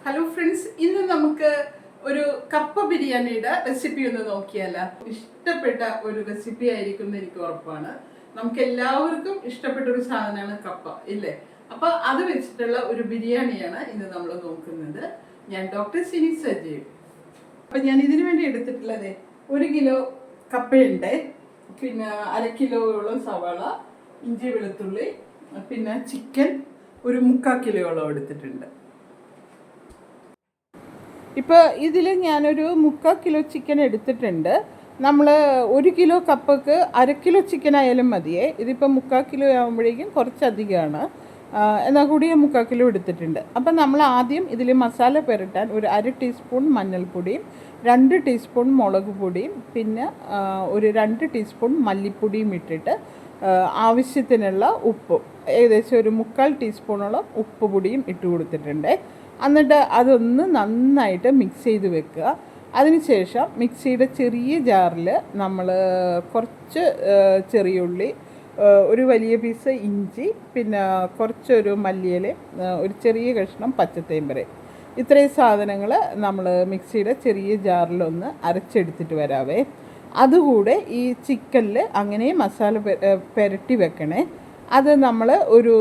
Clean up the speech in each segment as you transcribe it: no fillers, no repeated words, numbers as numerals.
Hello friends, ഇന്ന് നമുക്ക് ഒരു കപ്പ ബിരിയാണിയുടെ റെസിപ്പി ഒന്ന് നോക്കിയാലോ. ഇഷ്ടപ്പെട്ട ഒരു റെസിപ്പി ആയിരിക്കും എന്ന് എനിക്ക് ഉറപ്പാണ്. നമുക്ക് എല്ലാവർക്കും ഇഷ്ടപ്പെട്ട ഒരു സാധനമാണ് കപ്പ, ഇല്ലേ? അപ്പൊ അത് വെച്ചിട്ടുള്ള ഒരു ബിരിയാണിയാണ് ഇന്ന് നമ്മൾ നോക്കുന്നത്. ഞാൻ ഡോക്ടർ സിനി സജീവ്. അപ്പൊ ഞാൻ ഇതിനു വേണ്ടി എടുത്തിട്ടുള്ളത് 1 കിലോ കപ്പയുണ്ട്, പിന്നെ 1/2 കിലോയോളം സവാള, ഇഞ്ചി വെളുത്തുള്ളി, പിന്നെ ചിക്കൻ ഒരു 3/4 കിലോയോളം എടുത്തിട്ടുണ്ട്. ഇപ്പോൾ ഇതിൽ ഞാനൊരു 3/4 കിലോ ചിക്കൻ എടുത്തിട്ടുണ്ട്. നമ്മൾ 1 കിലോ കപ്പക്ക് 1/2 കിലോ ചിക്കൻ ആയാലും മതിയേ. ഇതിപ്പോൾ 3/4 കിലോ ആകുമ്പോഴേക്കും കുറച്ചധികമാണ്, എന്നാൽ കൂടി 3/4 കിലോ എടുത്തിട്ടുണ്ട്. അപ്പം നമ്മൾ ആദ്യം ഇതിൽ മസാല പുരട്ടാൻ ഒരു 1/2 ടീസ്പൂൺ മഞ്ഞൾപ്പൊടിയും 2 ടീസ്പൂൺ മുളക് പൊടിയും പിന്നെ ഒരു 2 ടീസ്പൂൺ മല്ലിപ്പൊടിയും ഇട്ടിട്ട് ആവശ്യത്തിനുള്ള ഉപ്പും ഏകദേശം ഒരു 3/4 ടീസ്പൂണോളം ഉപ്പ് പൊടിയും ഇട്ട് കൊടുത്തിട്ടുണ്ട്. എന്നിട്ട് അതൊന്ന് നന്നായിട്ട് മിക്സ് ചെയ്ത് വെക്കുക. അതിനുശേഷം മിക്സിയുടെ ചെറിയ ജാറിൽ നമ്മൾ കുറച്ച് ചെറിയ ഉള്ളി, ഒരു വലിയ പീസ് ഇഞ്ചി, പിന്നെ കുറച്ചൊരു മല്ലിയില, ഒരു ചെറിയ കഷ്ണം പച്ചത്തേമ്പര, ഇത്രയും സാധനങ്ങൾ നമ്മൾ മിക്സിയുടെ ചെറിയ ജാറിലൊന്ന് അരച്ചെടുത്തിട്ട് വരാവേ. അതുകൂടെ ഈ ചിക്കനിൽ അങ്ങനെ മസാല പുരട്ടി വെക്കണേ. അത് നമ്മൾ ഒരു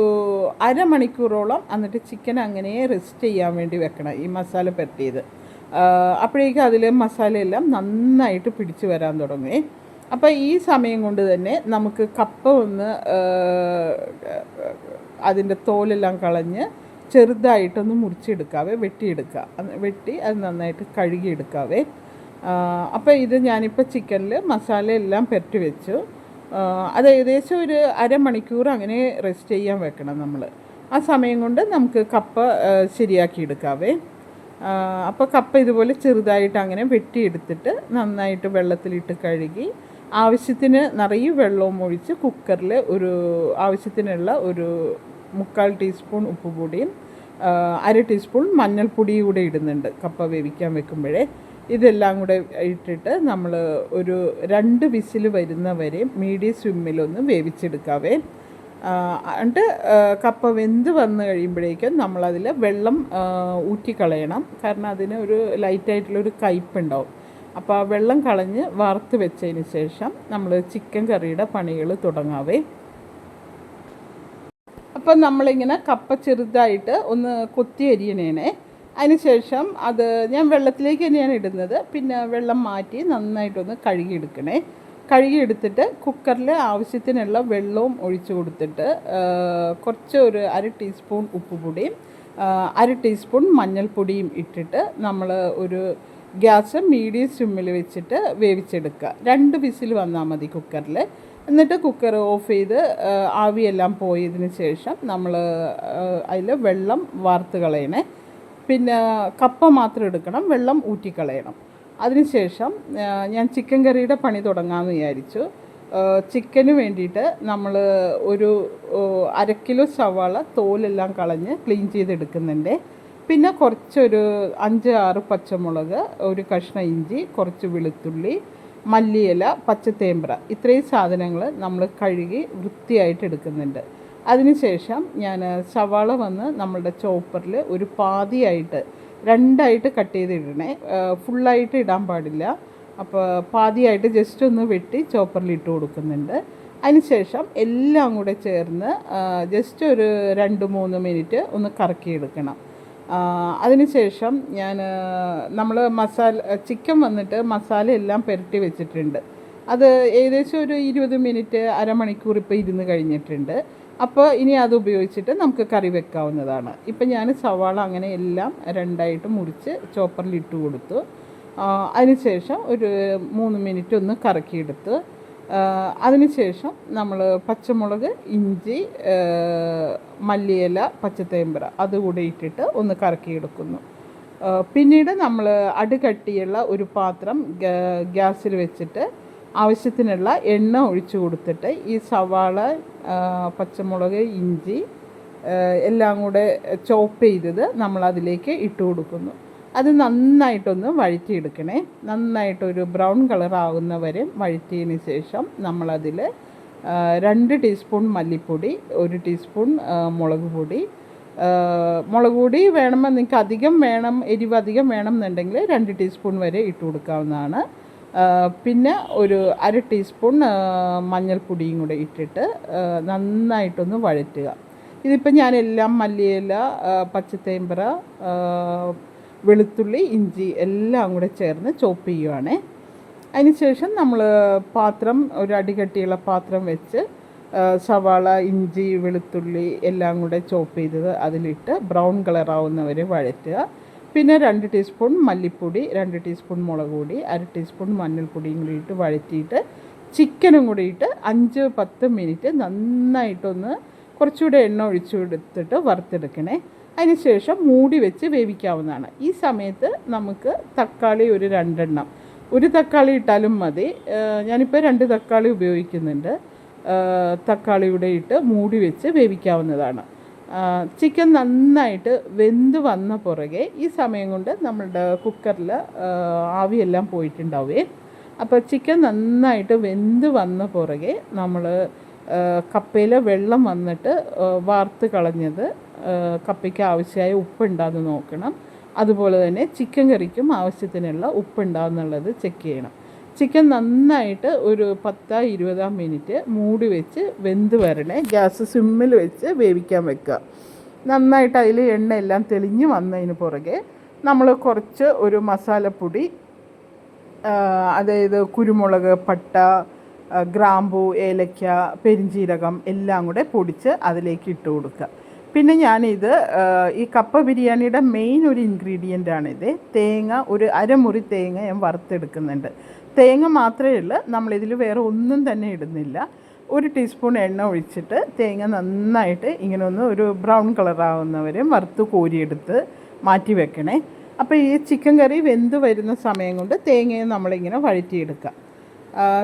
അരമണിക്കൂറോളം എന്നിട്ട് ചിക്കൻ അങ്ങനെ റെസ്റ്റ് ചെയ്യാൻ വേണ്ടി വെക്കണം, ഈ മസാല പുരട്ടിയത്. അപ്പോഴേക്കും അതിൽ മസാലയെല്ലാം നന്നായിട്ട് പിടിച്ച് വരാൻ തുടങ്ങി. അപ്പോൾ ഈ സമയം കൊണ്ട് തന്നെ നമുക്ക് കപ്പ ഒന്ന് അതിൻ്റെ തോലെല്ലാം കളഞ്ഞ് ചെറുതായിട്ടൊന്ന് മുറിച്ചെടുക്കാവേ, വെട്ടി അത് നന്നായിട്ട് കഴുകിയെടുക്കാവേ. അപ്പോൾ ഇത് ഞാനിപ്പോൾ ചിക്കനിൽ മസാല എല്ലാം പുരട്ടി വെച്ചു. അത് ഏകദേശം ഒരു അരമണിക്കൂർ അങ്ങനെ റെസ്റ്റ് ചെയ്യാൻ വെക്കണം നമ്മൾ. ആ സമയം കൊണ്ട് നമുക്ക് കപ്പ ശരിയാക്കിയെടുക്കാവേ. അപ്പോൾ കപ്പ ഇതുപോലെ ചെറുതായിട്ട് അങ്ങനെ വെട്ടിയെടുത്തിട്ട് നന്നായിട്ട് വെള്ളത്തിലിട്ട് കഴുകി ആവശ്യത്തിന് നിറയെ വെള്ളവും ഒഴിച്ച് കുക്കറിൽ ഒരു ആവശ്യത്തിനുള്ള ഒരു 3/4 ടീസ്പൂൺ ഉപ്പ് പൊടിയും 1/2 ടീസ്പൂൺ മഞ്ഞൾപ്പൊടിയും കൂടെ ഇടുന്നുണ്ട് കപ്പ വേവിക്കാൻ വെക്കുമ്പോഴേ. ഇതെല്ലാം കൂടെ ഇട്ടിട്ട് നമ്മൾ ഒരു 2 വിസിൽ വരുന്നവരെ മീഡിയം സ്വിമ്മിലൊന്ന് വേവിച്ചെടുക്കാവേ. എന്നിട്ട് കപ്പ വെന്ത് വന്ന് കഴിയുമ്പോഴേക്കും നമ്മളതിൽ വെള്ളം ഊറ്റിക്കളയണം, കാരണം അതിന് ഒരു ലൈറ്റായിട്ടുള്ളൊരു കയ്പ്പുണ്ടാവും. അപ്പോൾ ആ വെള്ളം കളഞ്ഞ് വറുത്ത് വെച്ചതിന് ശേഷം നമ്മൾ ചിക്കൻ കറിയുടെ പണികൾ തുടങ്ങാവേ. അപ്പം നമ്മളിങ്ങനെ കപ്പ ചെറുതായിട്ട് ഒന്ന് കൊത്തി അരിയണേനെ. അതിനുശേഷം അത് ഞാൻ വെള്ളത്തിലേക്ക് തന്നെയാണ് ഇടുന്നത്. പിന്നെ വെള്ളം മാറ്റി നന്നായിട്ടൊന്ന് കഴുകിയെടുക്കണേ. കഴുകിയെടുത്തിട്ട് കുക്കറിൽ ആവശ്യത്തിനുള്ള വെള്ളവും ഒഴിച്ചു കൊടുത്തിട്ട് കുറച്ച് ഒരു 1/2 ടീസ്പൂൺ ഉപ്പ് പൊടിയും 1/2 ടീസ്പൂൺ മഞ്ഞൾപ്പൊടിയും ഇട്ടിട്ട് നമ്മൾ ഒരു ഗ്യാസ് മീഡിയം സിമ്മിൽ വെച്ചിട്ട് വേവിച്ചെടുക്കുക. 2 വിസിൽ വന്നാൽ മതി കുക്കറിൽ. എന്നിട്ട് കുക്കർ ഓഫ് ചെയ്ത് ആവിയെല്ലാം പോയതിന് ശേഷം നമ്മൾ അതിൽ വെള്ളം വാർത്ത് കളയണേ. പിന്നെ കപ്പ മാത്രം എടുക്കണം, വെള്ളം ഊറ്റിക്കളയണം. അതിനുശേഷം ഞാൻ ചിക്കൻ കറിയുടെ പണി തുടങ്ങാമെന്ന് വിചാരിച്ചു. ചിക്കന് വേണ്ടിയിട്ട് നമ്മൾ ഒരു 1/2 കിലോ സവാള തോലെല്ലാം കളഞ്ഞ് ക്ലീൻ ചെയ്തെടുക്കുന്നുണ്ട്. പിന്നെ കുറച്ചൊരു 5-6 പച്ചമുളക്, ഒരു കഷ്ണം ഇഞ്ചി, കുറച്ച് വെളുത്തുള്ളി, മല്ലിയില, പച്ചത്തേമ്പര, ഇത്രയും സാധനങ്ങൾ നമ്മൾ കഴുകി വൃത്തിയായിട്ട് എടുക്കുന്നുണ്ട്. അതിനുശേഷം ഞാൻ സവാള വന്ന് നമ്മളുടെ ചോപ്പറിൽ ഒരു പാതിയായിട്ട് 2ആയിട്ട് കട്ട് ചെയ്തിടണേ, ഫുള്ളായിട്ട് ഇടാൻ പാടില്ല. അപ്പോൾ പാതിയായിട്ട് ജസ്റ്റ് ഒന്ന് വെട്ടി ചോപ്പറിൽ ഇട്ട് കൊടുക്കുന്നുണ്ട്. അതിനുശേഷം എല്ലാം കൂടെ ചേർന്ന് ജസ്റ്റ് ഒരു 2-3 മിനിറ്റ് ഒന്ന് കറക്കിയെടുക്കണം. അതിനുശേഷം നമ്മൾ ചിക്കൻ വന്നിട്ട് മസാല എല്ലാം പുരട്ടി വെച്ചിട്ടുണ്ട്. അത് ഏകദേശം ഒരു 20 മിനിറ്റ് അരമണിക്കൂർ ഇപ്പോൾ ഇരുന്ന് കഴിഞ്ഞിട്ടുണ്ട്. അപ്പോൾ ഇനി അത് ഉപയോഗിച്ചിട്ട് നമുക്ക് കറി വെക്കാവുന്നതാണ്. ഇപ്പം ഞാൻ സവാള അങ്ങനെ എല്ലാം 2ആയിട്ട് മുറിച്ച് ചോപ്പറിൽ ഇട്ട് കൊടുത്തു. അതിനുശേഷം ഒരു 3 മിനിറ്റ് ഒന്ന് കറക്കിയെടുത്ത് അതിനുശേഷം നമ്മൾ പച്ചമുളക്, ഇഞ്ചി, മല്ലിയില, പച്ചത്തേമ്പര അതുകൂടെ ഇട്ടിട്ട് ഒന്ന് കറക്കിയെടുക്കുന്നു. പിന്നീട് നമ്മൾ അടികട്ടിയുള്ള ഒരു പാത്രം ഗ്യാസിൽ വെച്ചിട്ട് ആവശ്യത്തിനുള്ള എണ്ണ ഒഴിച്ചു കൊടുത്തിട്ട് ഈ സവാള, പച്ചമുളക്, ഇഞ്ചി എല്ലാം കൂടെ ചോപ്പ് ചെയ്തത് നമ്മളതിലേക്ക് ഇട്ട് കൊടുക്കുന്നു. അത് നന്നായിട്ടൊന്ന് വഴറ്റിയെടുക്കണേ. നന്നായിട്ടൊരു ബ്രൗൺ കളർ ആകുന്നവരെ വഴറ്റിയതിന് ശേഷം നമ്മളതിൽ 2 ടീസ്പൂൺ മല്ലിപ്പൊടി, 1 ടീസ്പൂൺ മുളക് പൊടി, മുളക് പൊടി വേണമെങ്കിൽ നിങ്ങൾക്ക് അധികം വേണം, എരിവ് അധികം വേണം എന്നുണ്ടെങ്കിൽ 2 ടീസ്പൂൺ വരെ ഇട്ട് കൊടുക്കാവുന്നതാണ്. പിന്നെ ഒരു 1/2 ടീസ്പൂൺ മഞ്ഞൾപ്പൊടിയും കൂടെ ഇട്ടിട്ട് നന്നായിട്ടൊന്ന് വഴറ്റുക. ഇതിപ്പോൾ ഞാനെല്ലാം മല്ലിയില, പച്ചത്തേമ്പറ, വെളുത്തുള്ളി, ഇഞ്ചി എല്ലാം കൂടെ ചേർന്ന് ചോപ്പ് ചെയ്യുവാണ്. അതിനുശേഷം നമ്മൾ പാത്രം, ഒരു അടികട്ടിയുള്ള പാത്രം വെച്ച് സവാള, ഇഞ്ചി, വെളുത്തുള്ളി എല്ലാം കൂടെ ചോപ്പ് ചെയ്തത് അതിലിട്ട് ബ്രൗൺ കളറാവുന്നവരെ വഴറ്റുക. പിന്നെ 2 ടീസ്പൂൺ മല്ലിപ്പൊടി, 2 ടീസ്പൂൺ മുളക് പൊടി, 1/2 ടീസ്പൂൺ മഞ്ഞൾപ്പൊടിയും കൂടി ഇട്ട് വഴറ്റിയിട്ട് ചിക്കനും കൂടി ഇട്ട് 5-10 മിനിറ്റ് നന്നായിട്ടൊന്ന് കുറച്ചുകൂടെ എണ്ണ ഒഴിച്ചു കൊടുത്തിട്ട് വറുത്തെടുക്കണേ. അതിനുശേഷം മൂടി വെച്ച് വേവിക്കാവുന്നതാണ്. ഈ സമയത്ത് നമുക്ക് തക്കാളി ഒരു 2 എണ്ണം, ഒരു തക്കാളി ഇട്ടാലും മതി. ഞാനിപ്പോൾ 2 തക്കാളി ഉപയോഗിക്കുന്നുണ്ട്. തക്കാളിയുടെ ഇട്ട് മൂടി വെച്ച് വേവിക്കാവുന്നതാണ്. ചിക്കൻ നന്നായിട്ട് വെന്ത് വന്ന പുറകെ ഈ സമയം കൊണ്ട് നമ്മളുടെ കുക്കറിൽ ആവിയെല്ലാം പോയിട്ടുണ്ടാവേ. അപ്പോൾ ചിക്കൻ നന്നായിട്ട് വെന്ത് വന്ന പുറകെ നമ്മൾ കപ്പയിൽ വെള്ളം വന്നിട്ട് വാർത്ത് കളഞ്ഞത്, കപ്പയ്ക്ക് ആവശ്യമായ ഉപ്പുണ്ടാകുന്ന നോക്കണം. അതുപോലെ തന്നെ ചിക്കൻ കറിക്കും ആവശ്യത്തിനുള്ള ഉപ്പുണ്ടാകുന്നുള്ളത് ചെക്ക് ചെയ്യണം. ചിക്കൻ നന്നായിട്ട് ഒരു 10-20 മിനിറ്റ് മൂടി വെച്ച് വെന്ത് വരണേ. ഗ്യാസ് സിമ്മിൽ വെച്ച് വേവിക്കാൻ വെക്കുക. നന്നായിട്ട് അതിൽ എണ്ണയെല്ലാം തെളിഞ്ഞ് വന്നതിന് പുറകെ നമ്മൾ കുറച്ച് ഒരു മസാലപ്പൊടി, അതായത് കുരുമുളക്, പട്ട, ഗ്രാമ്പൂ, ഏലക്ക, പെരിഞ്ചീരകം എല്ലാം കൂടെ പൊടിച്ച് അതിലേക്ക് ഇട്ട് കൊടുക്കുക. പിന്നെ ഞാനിത് ഈ കപ്പ ബിരിയാണിയുടെ മെയിൻ ഒരു ഇൻഗ്രീഡിയൻ്റാണിത്. തേങ്ങ, ഒരു അരമുറി തേങ്ങ ഞാൻ വറുത്തെടുക്കുന്നുണ്ട്. തേങ്ങ മാത്രമേ ഉള്ളൂ, നമ്മളിതിൽ വേറെ ഒന്നും തന്നെ ഇടുന്നില്ല. 1 ടീസ്പൂൺ എണ്ണ ഒഴിച്ചിട്ട് തേങ്ങ നന്നായിട്ട് ഇങ്ങനെ ഒന്ന് ഒരു ബ്രൗൺ കളറാവുന്നവരെയും വറുത്ത് കോരിയെടുത്ത് മാറ്റി വെക്കണേ. അപ്പോൾ ഈ ചിക്കൻ കറി വെന്ത് വരുന്ന സമയം കൊണ്ട് തേങ്ങയെ നമ്മളിങ്ങനെ വഴറ്റിയെടുക്കുക.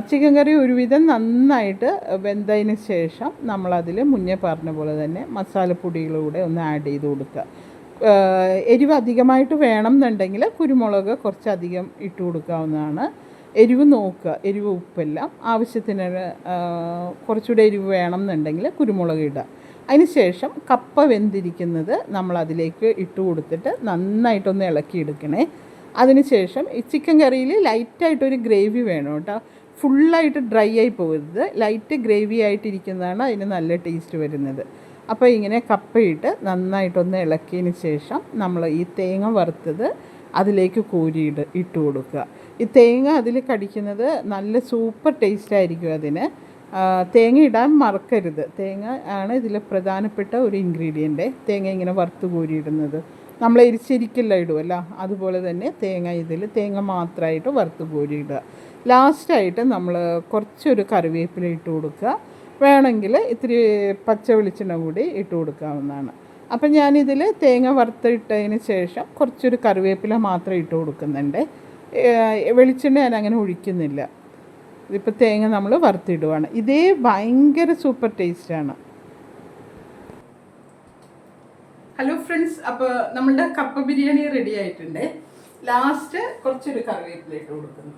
ചിക്കൻ കറി ഒരുവിധം നന്നായിട്ട് വെന്തതിന് ശേഷം നമ്മളതിൽ മുന്നേ പറഞ്ഞ പോലെ തന്നെ മസാലപ്പൊടികളൂടെ ഒന്ന് ആഡ് ചെയ്ത് കൊടുക്കുക. എരിവ് അധികമായിട്ട് വേണം എന്നുണ്ടെങ്കിൽ കുരുമുളക് കുറച്ചധികം ഇട്ട് കൊടുക്കാവുന്നതാണ്. എരിവ് നോക്കുക, എരിവ് ഉപ്പെല്ലാം ആവശ്യത്തിന്, കുറച്ചുകൂടെ എരിവ് വേണം എന്നുണ്ടെങ്കിൽ കുരുമുളക് ഇടുക. അതിന് ശേഷം കപ്പ വെന്തിരിക്കുന്നത് നമ്മളതിലേക്ക് ഇട്ട് കൊടുത്തിട്ട് നന്നായിട്ടൊന്ന് ഇളക്കിയെടുക്കണേ. അതിനുശേഷം ഈ ചിക്കൻ കറിയിൽ ലൈറ്റായിട്ടൊരു ഗ്രേവി വേണം കേട്ടോ. ഫുള്ളായിട്ട് ഡ്രൈ ആയി പോകരുത്, ലൈറ്റ് ഗ്രേവി ആയിട്ടിരിക്കുന്നതാണ് അതിന് നല്ല ടേസ്റ്റ് വരുന്നത്. അപ്പോൾ ഇങ്ങനെ കപ്പയിട്ട് നന്നായിട്ടൊന്ന് ഇളക്കിയതിന് ശേഷം നമ്മൾ ഈ തേങ്ങ വറുത്തത് അതിലേക്ക് ഇട്ട് കൊടുക്കുക. ഈ തേങ്ങ അതിൽ കടിക്കുന്നത് നല്ല സൂപ്പർ ടേസ്റ്റായിരിക്കും അതിന്. തേങ്ങ ഇടാൻ മറക്കരുത്. തേങ്ങ ആണ് ഇതിൽ പ്രധാനപ്പെട്ട ഒരു ഇൻഗ്രീഡിയൻ്റ്. തേങ്ങ ഇങ്ങനെ വറുത്ത് കോരിയിടുന്നത് നമ്മൾ എരിശരിക്കെല്ലാം ഇടുമല്ലോ, അതുപോലെ തന്നെ തേങ്ങ മാത്രമായിട്ട് വറുത്ത് കോരിയിടുക. ലാസ്റ്റായിട്ട് നമ്മൾ കുറച്ചൊരു കറിവേപ്പില ഇട്ട് കൊടുക്കുക. വേണമെങ്കിൽ ഇത്തിരി പച്ച വെളിച്ചെണ്ണ കൂടി ഇട്ട് കൊടുക്കാവുന്നതാണ്. അപ്പം ഞാനിതിൽ തേങ്ങ വറുത്തിട്ടതിന് ശേഷം കുറച്ചൊരു കറിവേപ്പില മാത്രം ഇട്ട് കൊടുക്കുന്നുണ്ട്. വെളിച്ചെണ്ണ ഞാൻ അങ്ങനെ ഒഴിക്കുന്നില്ല. ഇതിപ്പോൾ തേങ്ങ നമ്മൾ വറുത്തിടുവാണ്. ഇതേ ഭയങ്കര സൂപ്പർ ടേസ്റ്റാണ്. ഹലോ ഫ്രണ്ട്സ്, അപ്പോൾ നമ്മളുടെ കപ്പ ബിരിയാണി റെഡി ആയിട്ടുണ്ട്. ലാസ്റ്റ് കുറച്ചൊരു കറിവേപ്പില ഇട്ട് കൊടുക്കുന്നു.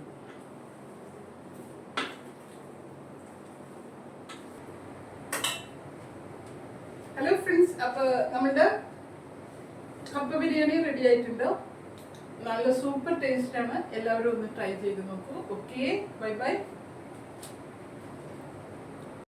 ഹലോ ഫ്രണ്ട്സ്, അപ്പോൾ നമ്മളുടെ കപ്പ ബിരിയാണി റെഡി ആയിട്ടുണ്ട്. നല്ല സൂപ്പർ ടേസ്റ്റാണ്. എല്ലാവരും ഒന്ന് ട്രൈ ചെയ്ത് നോക്കൂ. Okay, bye bye.